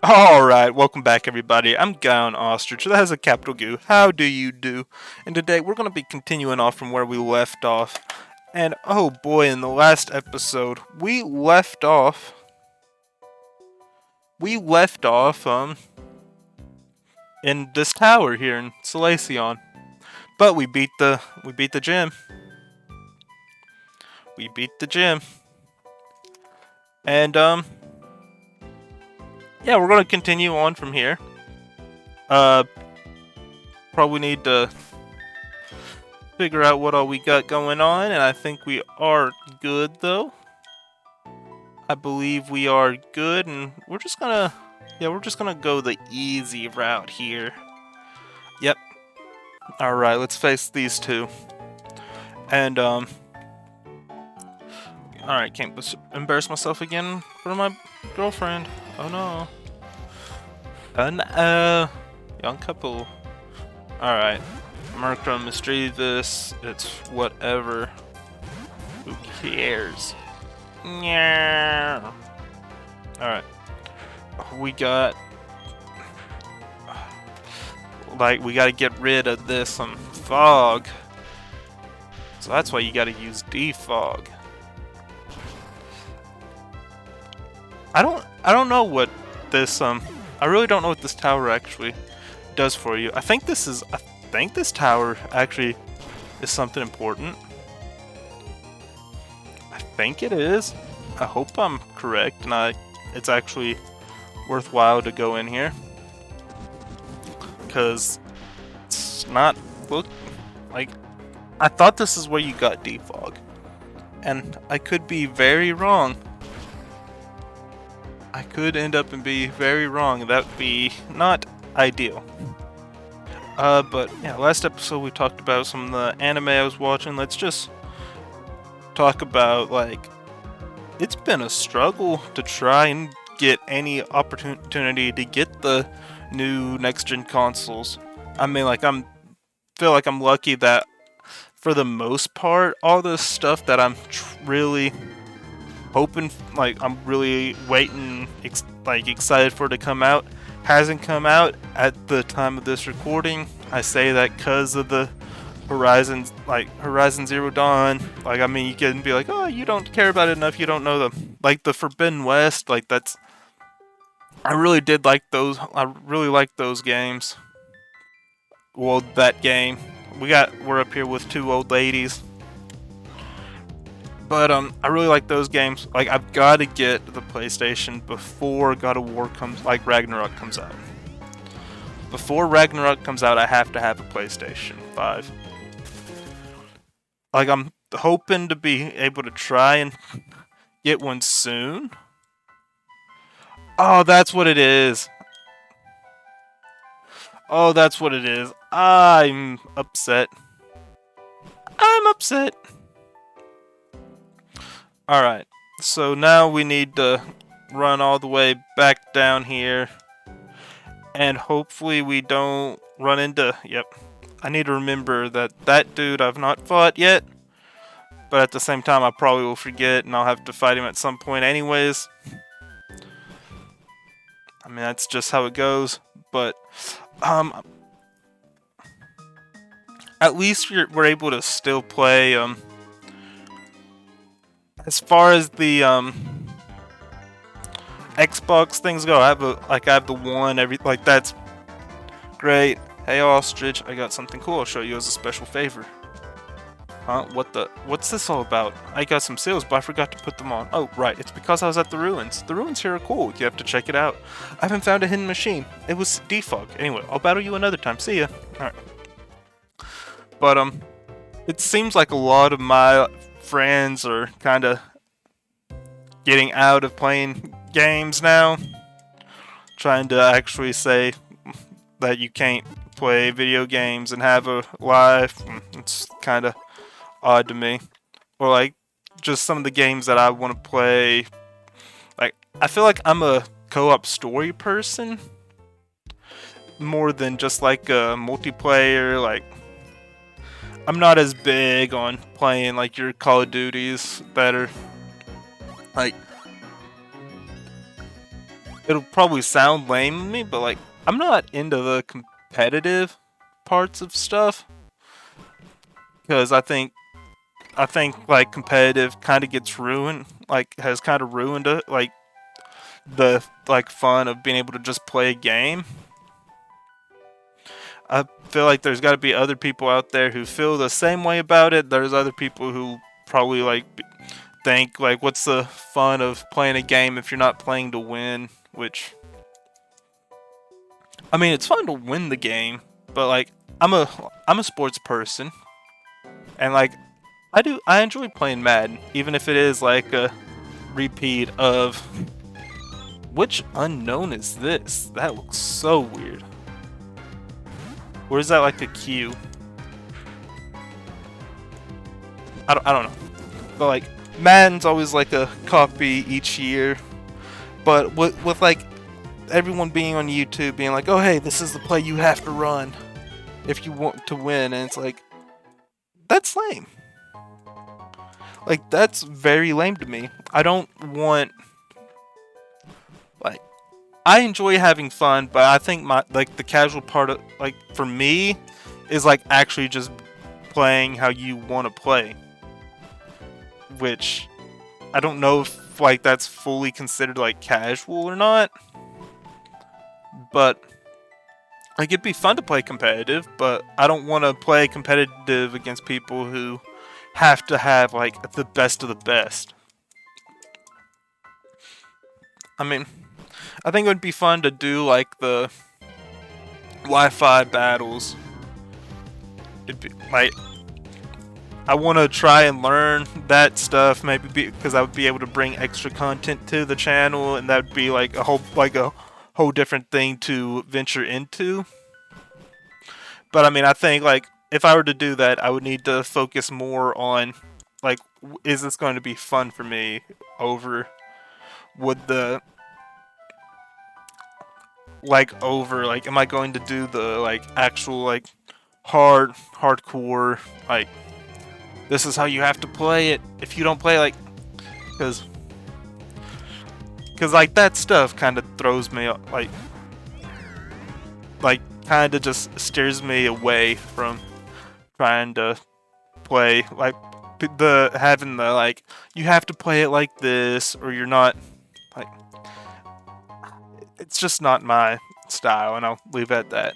Alright, welcome back everybody. I'm Gown Ostrich, that has a capital G. How do you do? And today we're going to be continuing off from where we left off. And oh boy, in the last episode, we left off in this tower here in Salacion. But we beat the gym. We beat the gym. And yeah, we're going to continue on from here. Probably need to figure out what all we got going on, and I think we are good though. I believe we are good, and we're just gonna go the easy route here. Yep. Alright, let's face these two. And alright, can't embarrass myself again in front of my girlfriend. Oh no. Young couple. Alright. Murkrum, mischievous, it's whatever. Who cares? Yeah. Alright. We got... we gotta get rid of this fog. So that's why you gotta use defog. I don't know what this I really don't know what this tower actually does for you. I think this tower actually is something important. I think it is. I hope I'm correct and it's actually worthwhile to go in here. Cause it's not I thought this is where you got defog. And I could be very wrong. I could end up and be very wrong. That'd be not ideal. But yeah, last episode we talked about some of the anime I was watching. Let's just talk about, it's been a struggle to try and get any opportunity to get the new next-gen consoles. I mean, feel like I'm lucky that for the most part, all the stuff that I'm really hoping, I'm really waiting, excited for it to come out, hasn't come out at the time of this recording. I say that because of the Horizon Zero Dawn. I mean, you can be like, oh, you don't care about it enough, you don't know the Forbidden West, that's... I really did like those, I really like those games. Well, that game. We're up here with two old ladies. But I really like those games. I've got to get the PlayStation before God of War Ragnarok comes out. Before Ragnarok comes out, I have to have a PlayStation 5. I'm hoping to be able to try and get one soon. Oh, that's what it is. Oh, that's what it is. I'm upset. Alright, so now we need to run all the way back down here. And hopefully we don't run into... Yep. I need to remember that dude I've not fought yet. But at the same time, I probably will forget and I'll have to fight him at some point anyways. I mean, that's just how it goes. But, at least we're able to still play, as far as the, Xbox things go, I have the one, that's great. Hey, Ostrich, I got something cool I'll show you as a special favor. Huh? What's this all about? I got some sales, but I forgot to put them on. Oh, right, it's because I was at the ruins. The ruins here are cool, you have to check it out. I haven't found a hidden machine. It was defog. Anyway, I'll battle you another time. See ya. Alright. But, it seems like a lot of my friends are kinda getting out of playing games now. Trying to actually say that you can't play video games and have a life. It's kinda odd to me. Or just some of the games that I want to play. I feel like I'm a co-op story person more than just a multiplayer. I'm not as big on playing your Call of Duties that are it'll probably sound lame to me, but like I'm not into the competitive parts of stuff because I think like competitive kind of gets ruined, like has kind of ruined it, like the like fun of being able to just play a game. I feel like there's got to be other people out there who feel the same way about it. There's other people who probably like think like, what's the fun of playing a game if you're not playing to win? Which, I mean, it's fun to win the game, but like I'm a sports person, and like I enjoy playing Madden, even if it is like a repeat of which unknown is this? That looks so weird. Or is that like a queue? I don't know. But like Madden's always like a copy each year. But with like everyone being on YouTube being like, oh hey, this is the play you have to run if you want to win, and it's like, that's lame. Like that's very lame to me. I don't want, like, I enjoy having fun, but I think my like the casual part of like for me is like actually just playing how you want to play, which I don't know if like that's fully considered like casual or not. But like it'd be fun to play competitive, but I don't want to play competitive against people who have to have like the best of the best. I mean, I think it would be fun to do like the Wi-Fi battles. It'd be like I want to try and learn that stuff, maybe because I would be able to bring extra content to the channel, and that would be like a whole different thing to venture into. But I mean, I think like if I were to do that, I would need to focus more on like, is this going to be fun for me over would the like am I going to do the like actual like hardcore like this is how you have to play it. If you don't play like because like that stuff kind of throws me like kind of just steers me away from trying to play like the having the like you have to play it like this or you're not like it's just not my style, and I'll leave it at that.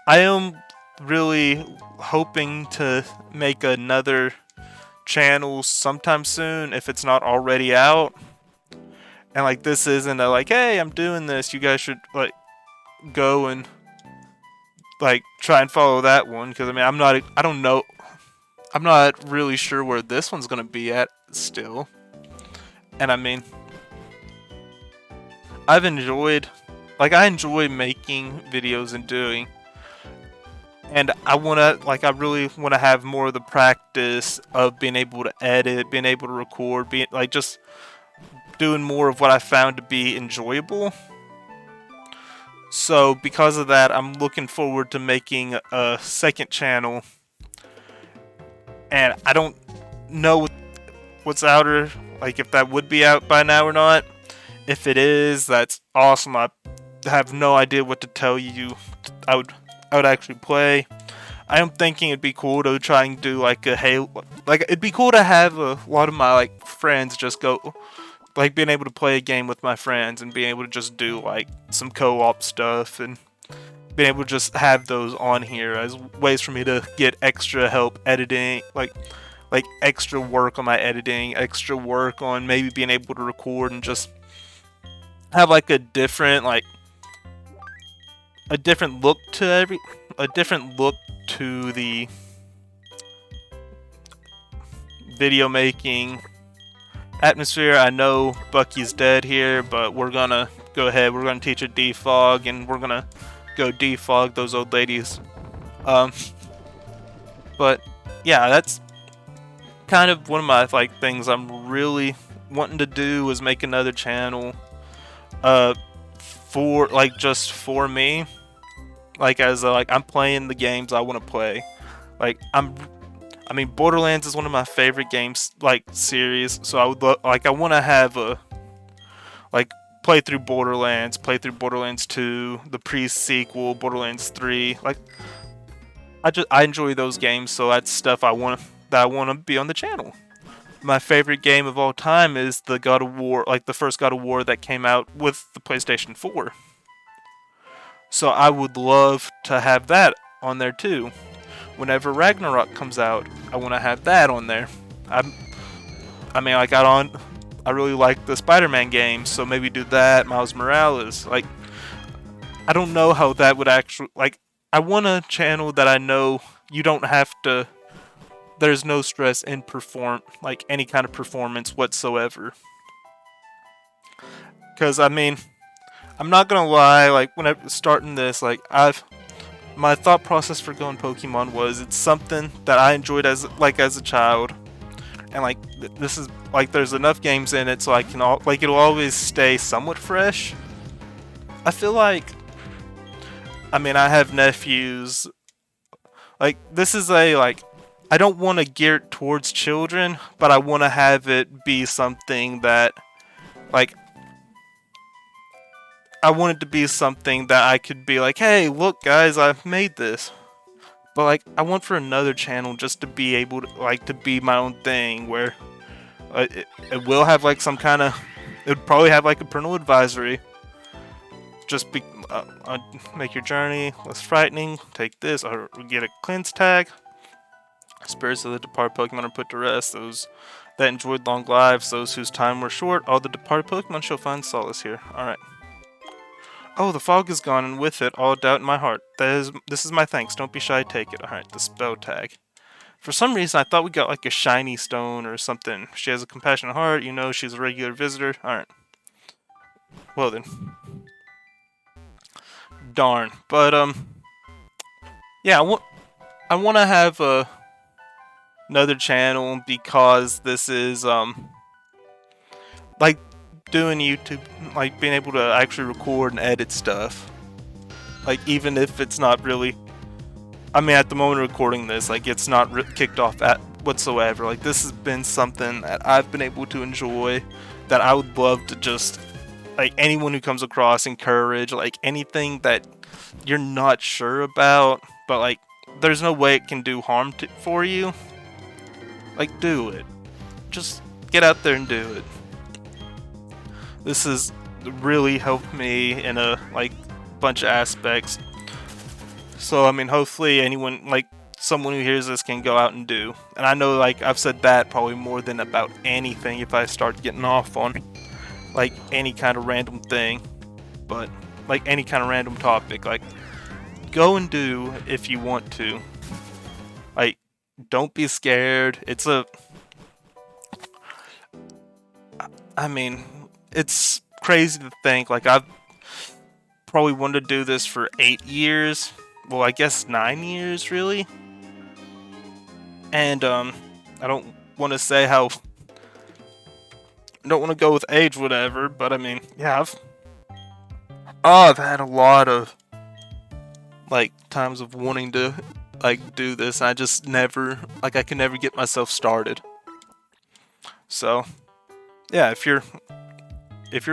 I am really hoping to make another channel sometime soon if it's not already out. And like this isn't a like, hey, I'm doing this, you guys should like go and like try and follow that one, because I mean I don't know, I'm not really sure where this one's gonna be at still. And I mean I enjoy making videos and doing, and I really wanna have more of the practice of being able to edit, being able to record, being like just doing more of what I found to be enjoyable. So because of that, I'm looking forward to making a second channel, and I don't know what's out, or like if that would be out by now or not. If it is, that's awesome. I have no idea what to tell you. I would actually play. I am thinking it'd be cool to try and do like a Halo. Like it'd be cool to have a lot of my like friends just go, like being able to play a game with my friends and being able to just do like some co-op stuff and being able to just have those on here as ways for me to get extra help editing, like extra work on my editing, extra work on maybe being able to record and just have like a different look to the video making atmosphere. I know Bucky's dead here, but we're gonna go ahead, we're gonna teach a defog, and we're gonna go defog those old ladies. But yeah, that's kind of one of my like things I'm really wanting to do, is make another channel for like just for me, like as like I'm playing the games I want to play. Like I mean Borderlands is one of my favorite games like series, so I would I want to have a like play through Borderlands, play through Borderlands 2, the pre-sequel, Borderlands 3. Like, I enjoy those games, so that's stuff I want to be on the channel. My favorite game of all time is the God of War, like the first God of War that came out with the PlayStation 4. So I would love to have that on there too. Whenever Ragnarok comes out, I want to have that on there. I mean, I really like the Spider-Man games, so maybe do that. Miles Morales, like, I don't know how that would actually, like, I want a channel that I know you don't have to. There's no stress in like any kind of performance whatsoever. Because I mean, I'm not gonna lie. Like when I was starting this, like my thought process for going Pokemon was it's something that I enjoyed as a child, and like this is like there's enough games in it so I can it'll always stay somewhat fresh. I feel like, I mean, I have nephews. Like this is I don't want to gear it towards children, but I want to have it be something that, like, I want it to be something that I could be like, hey, look guys, I've made this. But like, I want for another channel just to be able to, like, to be my own thing, where it will have like some kind of, it would probably have like a parental advisory. Just make your journey less frightening, take this, or get a cleanse tag. Spirits of the departed Pokemon are put to rest. Those that enjoyed long lives, those whose time were short, all the departed Pokemon shall find solace here. Alright. Oh, the fog is gone, and with it, all doubt in my heart. This is my thanks. Don't be shy, take it. Alright, the spell tag. For some reason, I thought we got like a shiny stone or something. She has a compassionate heart, you know, she's a regular visitor. Alright. Well then. Darn. But, yeah, I want to have another channel because this is like doing YouTube, like being able to actually record and edit stuff, like even if it's not really, I mean at the moment of recording this, like it's not kicked off at whatsoever. Like this has been something that I've been able to enjoy, that I would love to just, like, anyone who comes across, encourage, like anything that you're not sure about but like there's no way it can do harm for you. Like, do it. Just get out there and do it. This has really helped me in a bunch of aspects. So I mean, hopefully anyone, like someone who hears this, can go out and do. And I know, like, I've said that probably more than about anything if I start getting off on like any kind of random thing, but like any kind of random topic. Like, go and do if you want to. Like, don't be scared. I mean, it's crazy to think, like, I've probably wanted to do this for 8 years. Well, I guess 9 years, really. And, I don't want to say how, I don't want to go with age, whatever, but I mean, yeah, I've had a lot of, like, times of wanting to, like, do this, and I just never, like, I can never get myself started. So, yeah, if you're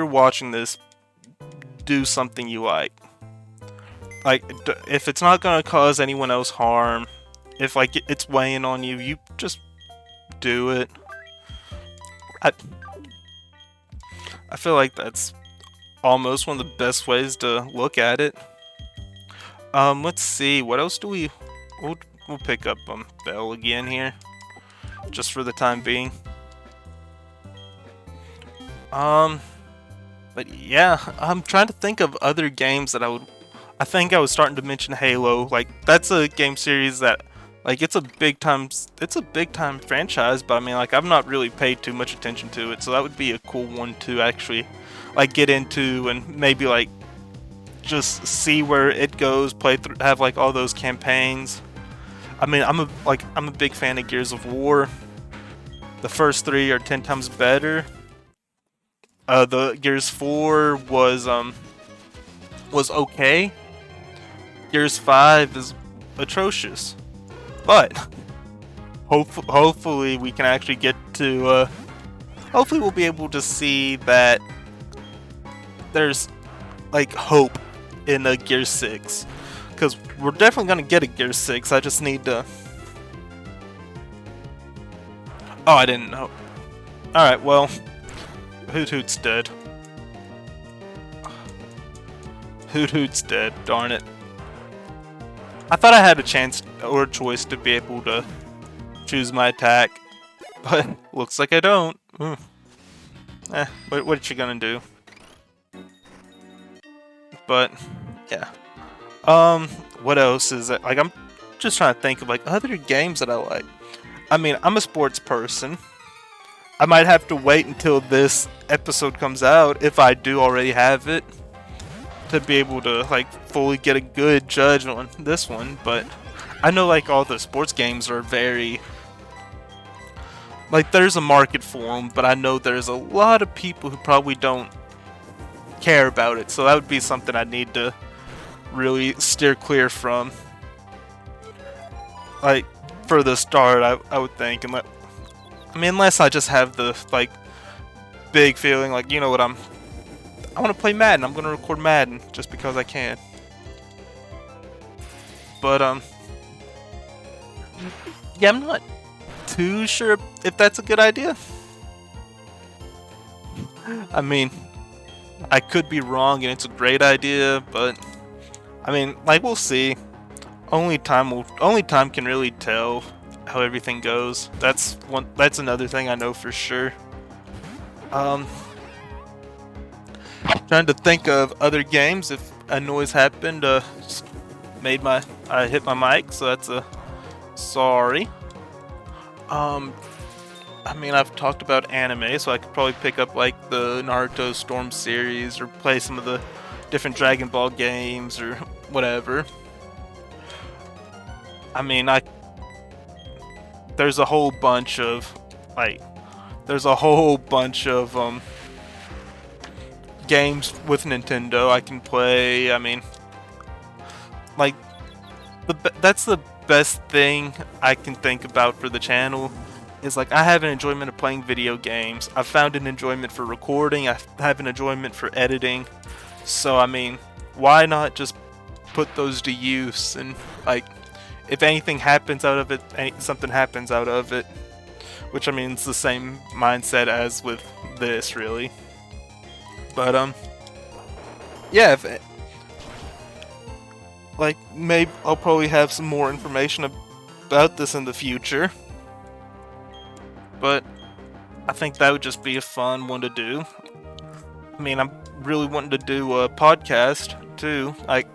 watching this, do something you like. Like, if it's not gonna cause anyone else harm, if like it's weighing on you, you just do it. I feel like that's almost one of the best ways to look at it. Let's see, what else do we'll pick up Bell again here, just for the time being. But yeah, I'm trying to think of other games that I think I was starting to mention Halo. Like, that's a game series that, like, it's a big time franchise, but I mean, like, I've not really paid too much attention to it, so that would be a cool one to actually, like, get into and maybe, like, just see where it goes, play through, have, like, all those campaigns. I mean, I'm a big fan of Gears of War. The first 3 are 10 times better. The Gears 4 was okay. Gears 5 is atrocious. But hopefully we can actually get to hopefully we'll be able to see that there's like hope in a Gear 6, because we're definitely gonna get a Gear 6. I just need to. Oh, I didn't know. All right, well, Hoot Hoot's dead. Hoot Hoot's dead. Darn it. I thought I had a chance or a choice to be able to choose my attack, but looks like I don't. What you gonna do? But yeah. What else is it? Like, I'm just trying to think of like other games that I like. I mean, I'm a sports person. I might have to wait until this episode comes out, if I do already have it, to be able to like fully get a good judge on this one. But I know like all the sports games are very, like, there's a market for them, but I know there's a lot of people who probably don't care about it, so that would be something I need to really steer clear from. Like, for the start, I would think, and unless I just have the like big feeling, like, you know what, I want to play Madden. I'm gonna record Madden just because I can. But yeah, I'm not too sure if that's a good idea. I mean, I could be wrong and it's a great idea, but I mean, like, we'll see. Only time can really tell how everything goes. That's another thing I know for sure. Trying to think of other games. If a noise happened, just I hit my mic, so that's a sorry. I mean, I've talked about anime, so I could probably pick up like the Naruto Storm series or play some of the different Dragon Ball games or whatever. I mean, there's a whole bunch of games with Nintendo I can play. I mean, like, that's the best thing I can think about for the channel, is like, I have an enjoyment of playing video games. I've found an enjoyment for recording. I have an enjoyment for editing. So I mean, why not just put those to use? And like, if anything happens out of it, something happens out of it. Which, I mean, it's the same mindset as with this, really. But yeah, like, maybe I'll probably have some more information about this in the future. But I think that would just be a fun one to do. I mean, I'm really wanting to do a podcast too, like,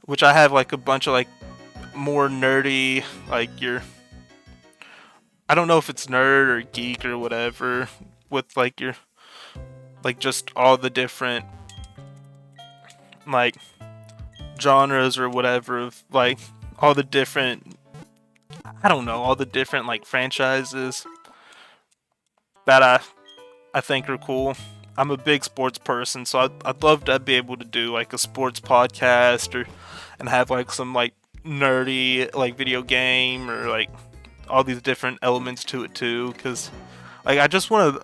which I have like a bunch of like more nerdy, like I don't know if it's nerd or geek or whatever, with like like just all the different like genres or whatever of like all the different, I don't know, all the different like franchises that I think are cool. I'm a big sports person, so I'd love to be able to do like a sports podcast and have like some like nerdy like video game or like all these different elements to it too, because like I just want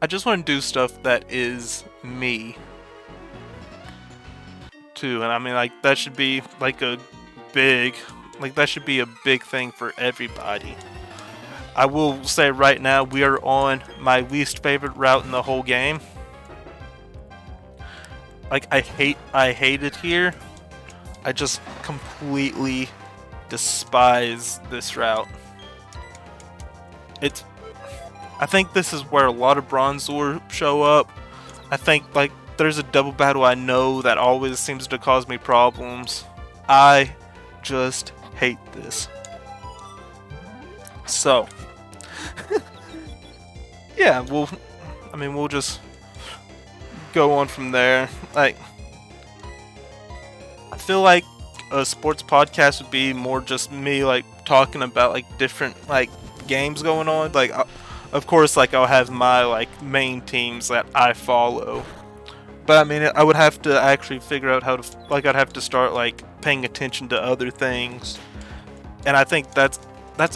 to do stuff that is me too. And I mean, like, that should be like a big thing for everybody. I will say right now, we are on my least favorite route in the whole game. Like, I hate it here. I just completely despise this route. I think this is where a lot of Bronzor show up. I think, like, there's a double battle I know that always seems to cause me problems. I just hate this. So, yeah, we'll just go on from there. Like, I feel like a sports podcast would be more just me, like, talking about, like, different, like, games going on. Like, of course, like, I'll have my, like, main teams that I follow. But, I mean, I would have to actually figure out how to, like, I'd have to start, like, paying attention to other things. And I think that's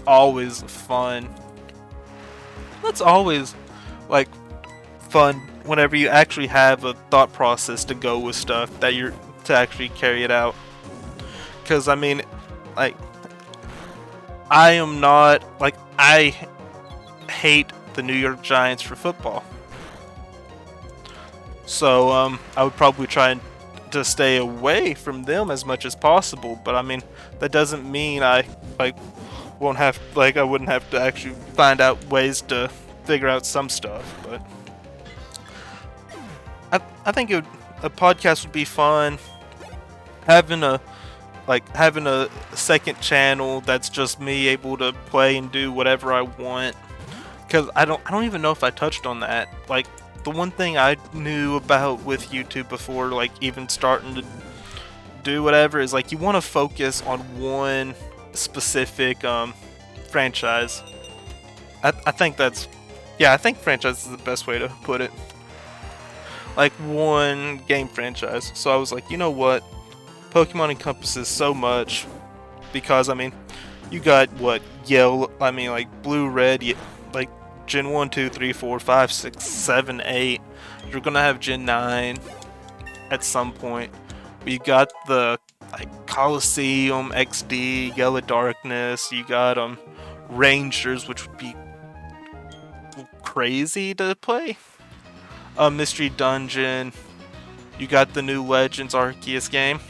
always fun. That's always, like, fun whenever you actually have a thought process to go with stuff that you're to actually carry it out. Because I mean, like, I am not like I hate the New York Giants for football. So I would probably try to stay away from them as much as possible. But I mean, that doesn't mean I like won't have like I wouldn't have to actually find out ways to figure out some stuff. But I think a podcast would be fun. Having a second channel that's just me able to play and do whatever I want. Because I don't even know if I touched on that. Like, the one thing I knew about with YouTube before, like, even starting to do whatever is, like, you want to focus on one specific franchise. I think that's, yeah, I think franchise is the best way to put it. Like, one game franchise. So I was like, you know what? Pokemon encompasses so much. Because, I mean, you got, what, yellow, I mean, like, blue, red, like, Gen 1, 2, 3, 4, 5, 6, 7, 8. You're gonna have Gen 9 at some point. But you got the like Coliseum, XD, Yellow Darkness. You got Rangers, which would be crazy to play. Mystery Dungeon. You got the new Legends Arceus game.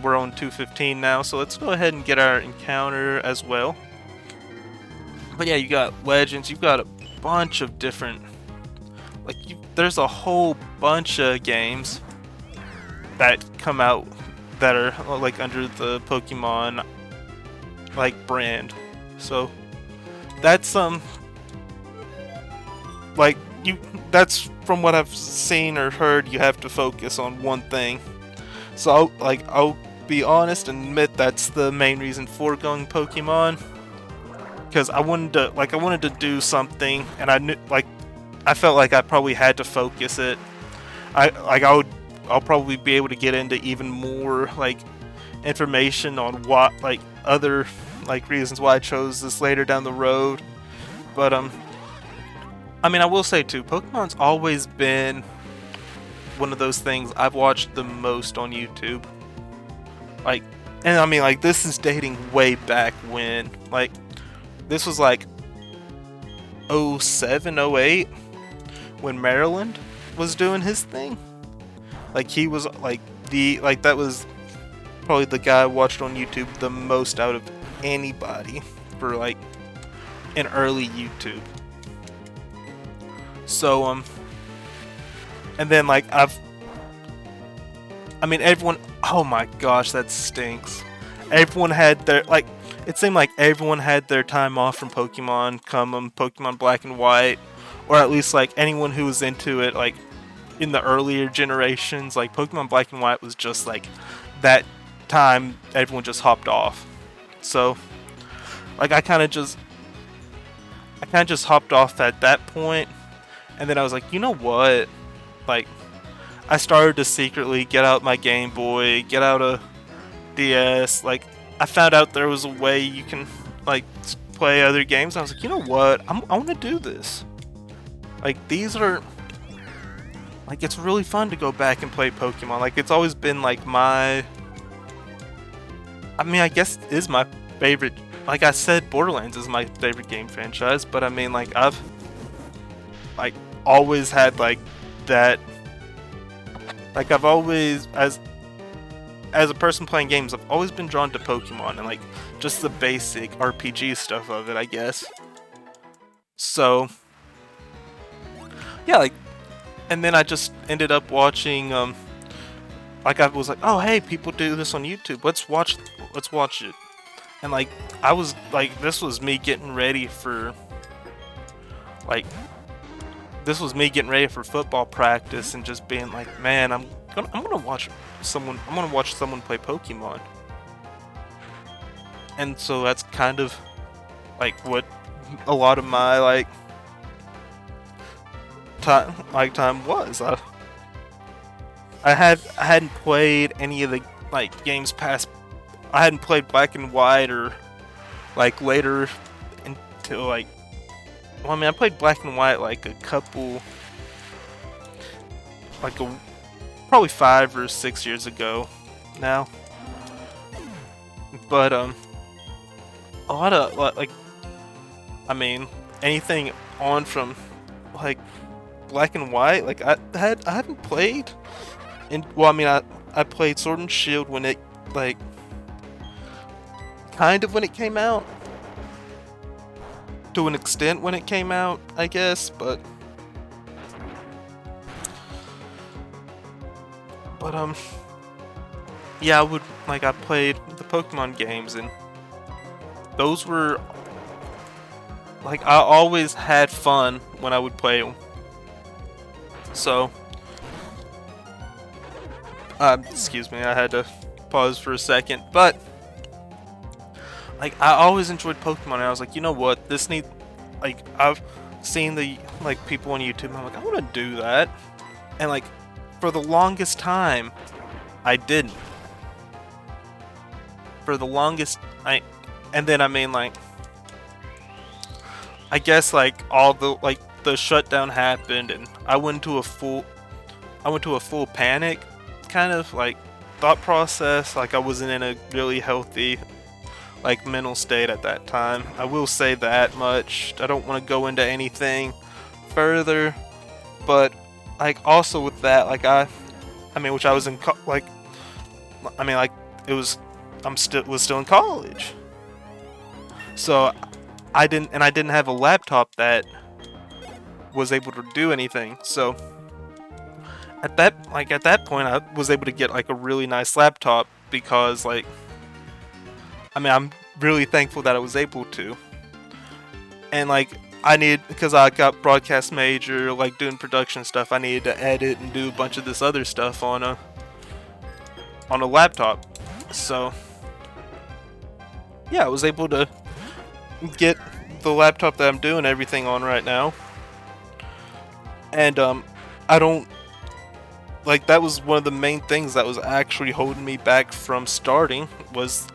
We're on 215 now, so let's go ahead and get our encounter as well. But yeah, you got Legends, you've got a bunch of different, like, there's a whole bunch of games that come out that are, like, under the Pokemon, like, brand. So, that's, like, that's from what I've seen or heard, you have to focus on one thing. So, I'll be honest and admit that's the main reason for going Pokemon. Because I wanted to do something, and I felt like I probably had to focus it. I'll probably be able to get into even more like information on what like other like reasons why I chose this later down the road. But I mean, I will say too, Pokemon's always been one of those things I've watched the most on YouTube. Like, and I mean, like, this is dating way back when, like. This was like 07, 08 when Maryland was doing his thing. Like he was like that was probably the guy I watched on YouTube the most out of anybody for like an early YouTube. So and then like I mean everyone, oh my gosh, that stinks. Everyone had their like. It seemed like everyone had their time off from Pokemon come Pokemon Black and White, or at least like anyone who was into it like in the earlier generations. Like Pokemon Black and White was just like that time everyone just hopped off. So like I kind of just hopped off at that point, and then I was like, you know what? Like I started to secretly get out my Game Boy, get out a DS, like. I found out there was a way you can like play other games. I was like, you know what? I want to do this. Like these are like it's really fun to go back and play Pokemon. Like it's always been like I mean, I guess it is my favorite. Like I said, Borderlands is my favorite game franchise. But I mean, like I've like always had like that. Like I've always as a person playing games, I've always been drawn to Pokemon and like just the basic RPG stuff of it, I guess. So yeah, like, and then I just ended up watching like I was like, oh hey, people do this on YouTube, let's watch it. And like I was like, this was me getting ready for football practice and just being like, man, I'm gonna watch someone play Pokemon. And so that's kind of like what a lot of my like time was. I hadn't played any of the like games past. I hadn't played Black and White or like later until like Well, I mean, I played Black and White like a couple, probably 5 or 6 years ago now. But a lot of like, I mean, anything on from like Black and White, like I haven't played. And well, I mean, I played Sword and Shield when it like kind of when it came out, to an extent when it came out, I guess, but yeah, I played the Pokemon games, and those were like, I always had fun when I would play them. So, excuse me, I had to pause for a second, but like, I always enjoyed Pokemon, and I was like, you know what, like, I've seen the, like, people on YouTube, and I'm like, I want to do that, and like, for the longest time, I didn't. For the longest, and then, I mean, like, I guess, like, all the shutdown happened, and I went to a full panic, kind of, like, thought process. Like, I wasn't in a really healthy, like, mental state at that time. I will say that much. I don't want to go into anything further, but like, also with that, like, I mean, which I was in like, I mean, like, it was, was still in college, so I didn't have a laptop that was able to do anything. So at that point, I was able to get like a really nice laptop, because like, I mean, I'm really thankful that I was able to. And like, because I got broadcast major, like doing production stuff, I needed to edit and do a bunch of this other stuff on a laptop. So yeah, I was able to get the laptop that I'm doing everything on right now. And I don't, like, that was one of the main things that was actually holding me back from starting, was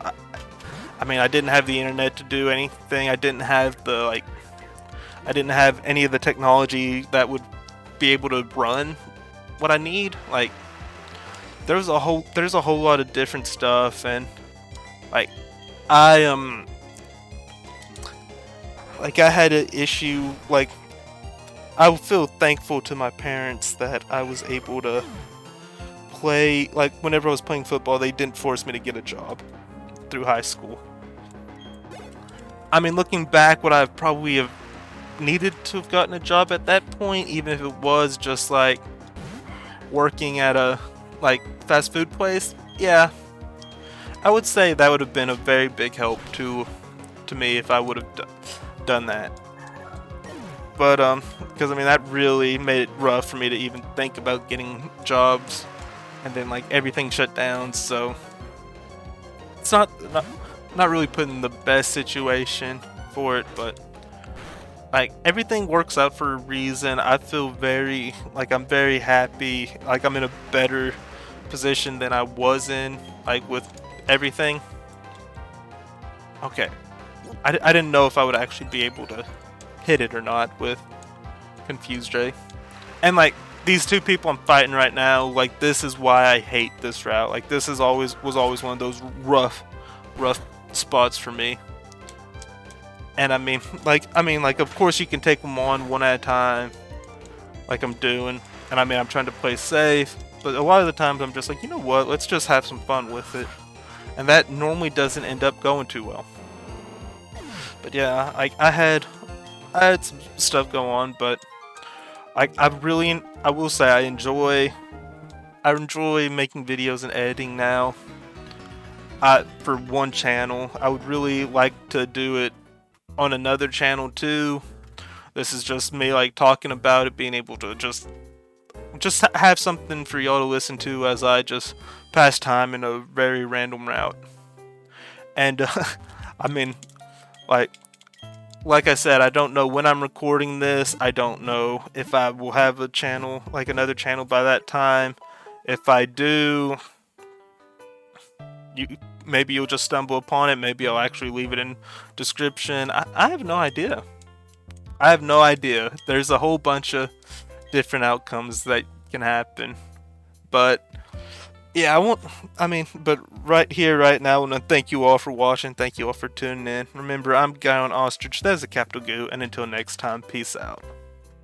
I mean, I didn't have the internet to do anything. I didn't have I didn't have any of the technology that would be able to run what I need. Like, there's a whole lot of different stuff, and like, I like, I had an issue. Like, I feel thankful to my parents that I was able to play. Like, whenever I was playing football, they didn't force me to get a job through high school. I mean, looking back, would I probably have needed to have gotten a job at that point, even if it was just like working at a like fast food place? Yeah, I would say that would have been a very big help to me if I would have done that. But because I mean, that really made it rough for me to even think about getting jobs, and then like everything shut down. So it's not really put in the best situation for it, but like, everything works out for a reason. I feel very, like, I'm very happy. Like, I'm in a better position than I was in, like, with everything. Okay, I didn't know if I would actually be able to hit it or not with Confused Ray. And like, these two people I'm fighting right now, like, this is why I hate this route. Like, this was always one of those rough spots for me. And I mean, like, of course you can take them on one at a time, like I'm doing. And I mean, I'm trying to play safe, but a lot of the times I'm just like, you know what, let's just have some fun with it. And that normally doesn't end up going too well. But yeah, I had some stuff go on, but I will say I enjoy making videos and editing now. For one channel, I would really like to do it on another channel too. This is just me, like, talking about it, being able to just have something for y'all to listen to as I just pass time in a very random route. And I mean, like I said, I don't know when I'm recording this. I don't know if I will have a channel, like another channel, by that time. If I do, maybe you'll just stumble upon it. Maybe I'll actually leave it in description. I have no idea. I have no idea. There's a whole bunch of different outcomes that can happen. But yeah, I won't. I mean, but right here, right now, I want to thank you all for watching. Thank you all for tuning in. Remember, I'm Guy on Ostrich. That is a capital Goo. And until next time, peace out.